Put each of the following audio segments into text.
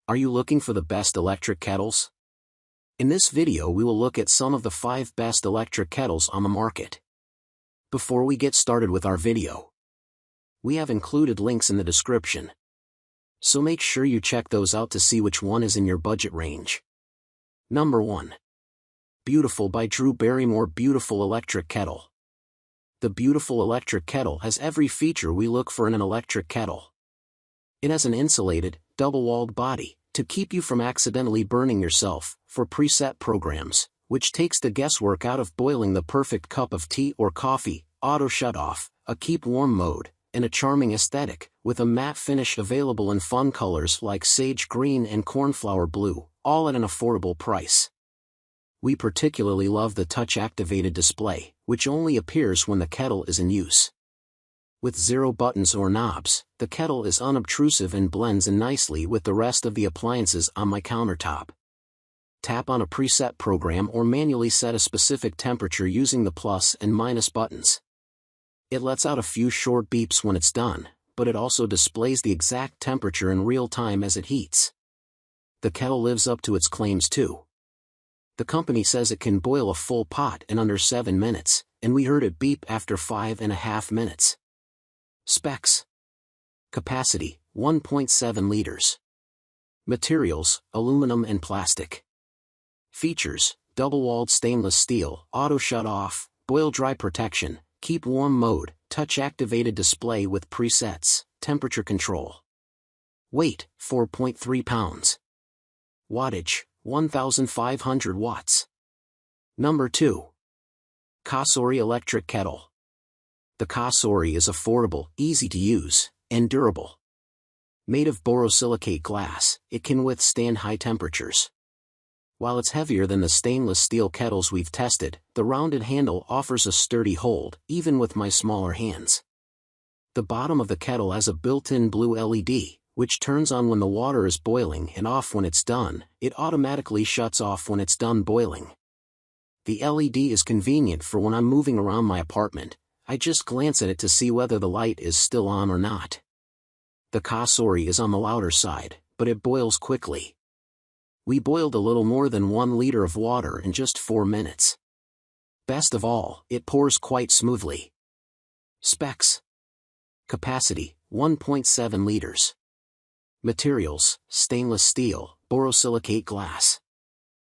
Are you looking for the best electric kettles? In this video we will look at some of the 5 best electric kettles on the market. Before we get started with our video, we have included links in the description, so make sure you check those out to see which one is in your budget range. Number 1. Beautiful by Drew Barrymore Beautiful Electric Kettle. The Beautiful Electric Kettle has every feature we look for in an electric kettle. It has an insulated, double-walled body, to keep you from accidentally burning yourself, for preset programs, which takes the guesswork out of boiling the perfect cup of tea or coffee, auto shut-off, a keep warm mode, and a charming aesthetic, with a matte finish available in fun colors like sage green and cornflower blue, all at an affordable price. We particularly love the touch-activated display, which only appears when the kettle is in use. With 0 buttons or knobs, the kettle is unobtrusive and blends in nicely with the rest of the appliances on my countertop. Tap on a preset program or manually set a specific temperature using the plus and minus buttons. It lets out a few short beeps when it's done, but it also displays the exact temperature in real time as it heats. The kettle lives up to its claims too. The company says it can boil a full pot in under 7 minutes, and we heard it beep after 5.5 minutes. Specs. Capacity, 1.7 liters. Materials, aluminum and plastic. Features, double-walled stainless steel, auto shut-off, boil-dry protection, keep warm mode, touch-activated display with presets, temperature control. Weight, 4.3 pounds. Wattage, 1,500 watts. Number 2. Cosori Electric Kettle. The Cosori is affordable, easy to use, and durable. Made of borosilicate glass, it can withstand high temperatures. While it's heavier than the stainless steel kettles we've tested, the rounded handle offers a sturdy hold, even with my smaller hands. The bottom of the kettle has a built-in blue LED, which turns on when the water is boiling and off when it's done. It automatically shuts off when it's done boiling. The LED is convenient for when I'm moving around my apartment. I just glance at it to see whether the light is still on or not. The Cosori is on the louder side, but it boils quickly. We boiled a little more than 1 liter of water in just 4 minutes. Best of all, it pours quite smoothly. Specs. Capacity, 1.7 liters. Materials, stainless steel, borosilicate glass.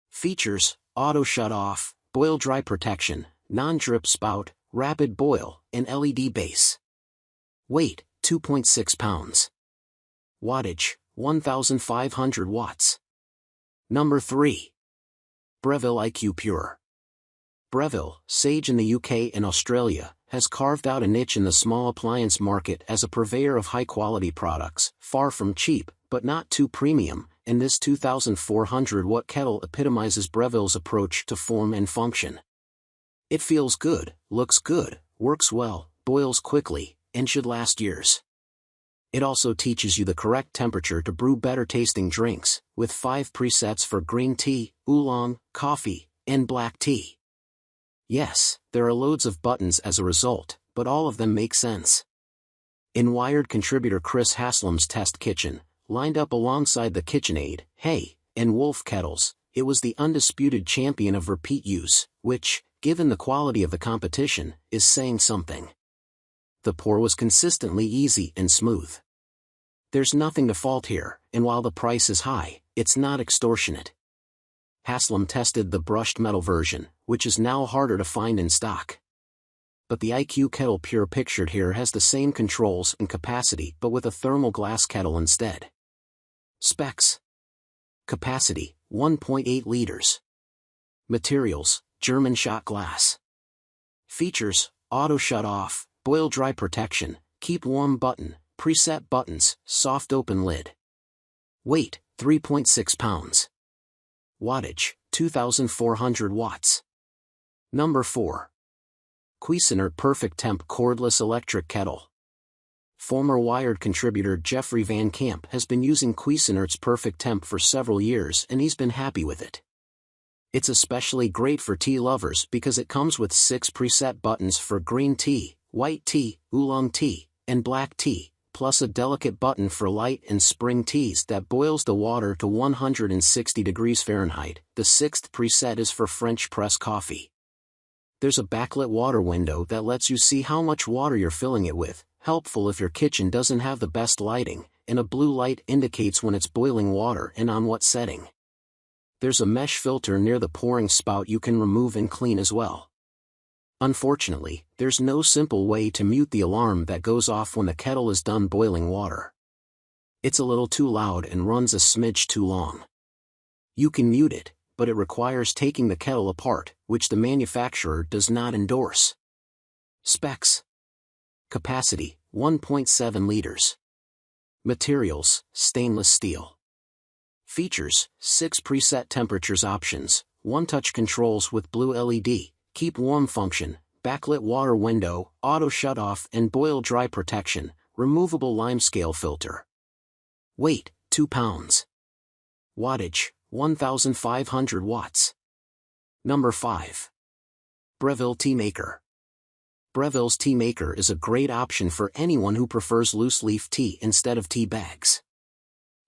Features, auto shut-off, boil-dry protection, non-drip spout, rapid boil, and LED base. Weight, 2.6 pounds. Wattage, 1,500 watts. Number 3. Breville IQ Pure. Breville, sage in the UK and Australia, has carved out a niche in the small appliance market as a purveyor of high-quality products, far from cheap, but not too premium, and this 2,400-watt kettle epitomizes Breville's approach to form and function. It feels good, looks good, works well, boils quickly, and should last years. It also teaches you the correct temperature to brew better-tasting drinks, with 5 presets for green tea, oolong, coffee, and black tea. Yes, there are loads of buttons as a result, but all of them make sense. In Wired contributor Chris Haslam's test kitchen, lined up alongside the KitchenAid, Hey, and Wolf kettles, it was the undisputed champion of repeat use, which, given the quality of the competition, is saying something. The pour was consistently easy and smooth. There's nothing to fault here, and while the price is high, it's not extortionate. Haslam tested the brushed metal version, which is now harder to find in stock. But the IQ Kettle Pure pictured here has the same controls and capacity but with a thermal glass kettle instead. Specs. Capacity, 1.8 liters. Materials, German shot glass. Features, auto shut-off, boil-dry protection, keep warm button, preset buttons, soft open lid. Weight, 3.6 pounds. Wattage, 2,400 watts. Number 4. Cuisinart PerfecTemp Cordless Electric Kettle. Former Wired contributor Jeffrey Van Camp has been using Cuisinart's PerfecTemp for several years and he's been happy with it. It's especially great for tea lovers because it comes with 6 preset buttons for green tea, white tea, oolong tea, and black tea, plus a delicate button for light and spring teas that boils the water to 160 degrees Fahrenheit. The sixth preset is for French press coffee. There's a backlit water window that lets you see how much water you're filling it with, helpful if your kitchen doesn't have the best lighting, and a blue light indicates when it's boiling water and on what setting. There's a mesh filter near the pouring spout you can remove and clean as well. Unfortunately, there's no simple way to mute the alarm that goes off when the kettle is done boiling water. It's a little too loud and runs a smidge too long. You can mute it, but it requires taking the kettle apart, which the manufacturer does not endorse. Specs: capacity, 1.7 liters. Materials, stainless steel. Features: 6 preset temperatures options, 1-touch controls with blue LED, keep warm function, backlit water window, auto shut-off and boil dry protection, removable limescale filter. Weight, 2 pounds. Wattage, 1,500 watts. Number 5. Breville Tea Maker. Breville's Tea Maker is a great option for anyone who prefers loose leaf tea instead of tea bags.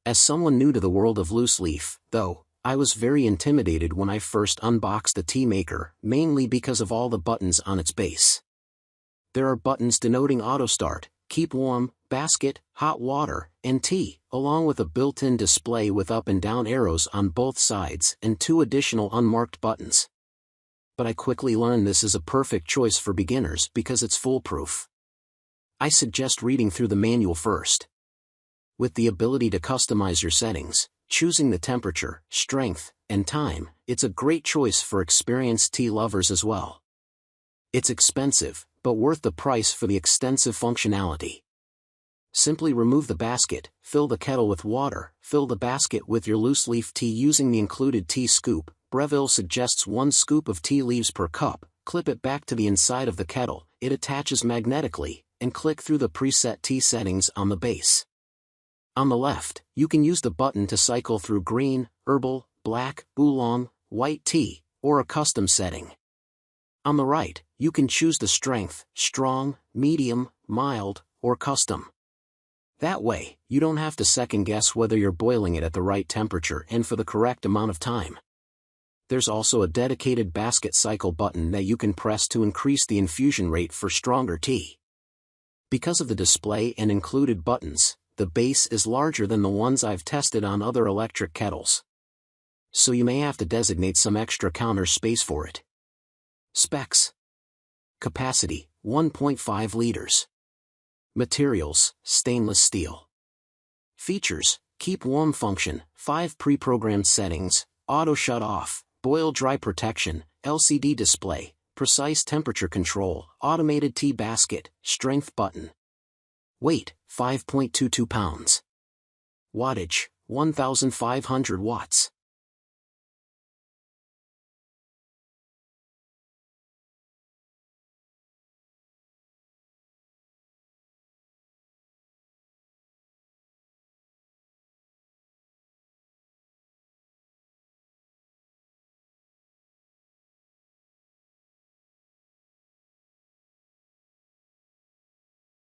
As someone new to the world of loose leaf, though, I was very intimidated when I first unboxed the Tea Maker, mainly because of all the buttons on its base. There are buttons denoting auto start, keep warm, basket, hot water, and tea, along with a built-in display with up and down arrows on both sides and 2 additional unmarked buttons. But I quickly learned this is a perfect choice for beginners because it's foolproof. I suggest reading through the manual first. With the ability to customize your settings, choosing the temperature, strength, and time, it's a great choice for experienced tea lovers as well. It's expensive, but worth the price for the extensive functionality. Simply remove the basket, fill the kettle with water, fill the basket with your loose leaf tea using the included tea scoop. Breville suggests 1 scoop of tea leaves per cup, clip it back to the inside of the kettle, it attaches magnetically, and click through the preset tea settings on the base. On the left, you can use the button to cycle through green, herbal, black, oolong, white tea, or a custom setting. On the right, you can choose the strength, strong, medium, mild, or custom. That way, you don't have to second-guess whether you're boiling it at the right temperature and for the correct amount of time. There's also a dedicated basket cycle button that you can press to increase the infusion rate for stronger tea. Because of the display and included buttons, the base is larger than the ones I've tested on other electric kettles. So you may have to designate some extra counter space for it. Specs: capacity, 1.5 liters. Materials, stainless steel. Features: keep warm function, 5 pre-programmed settings, auto shut off, boil dry protection, LCD display, precise temperature control, automated tea basket, strength button. Weight, 5.22 pounds. Wattage, 1,500 watts.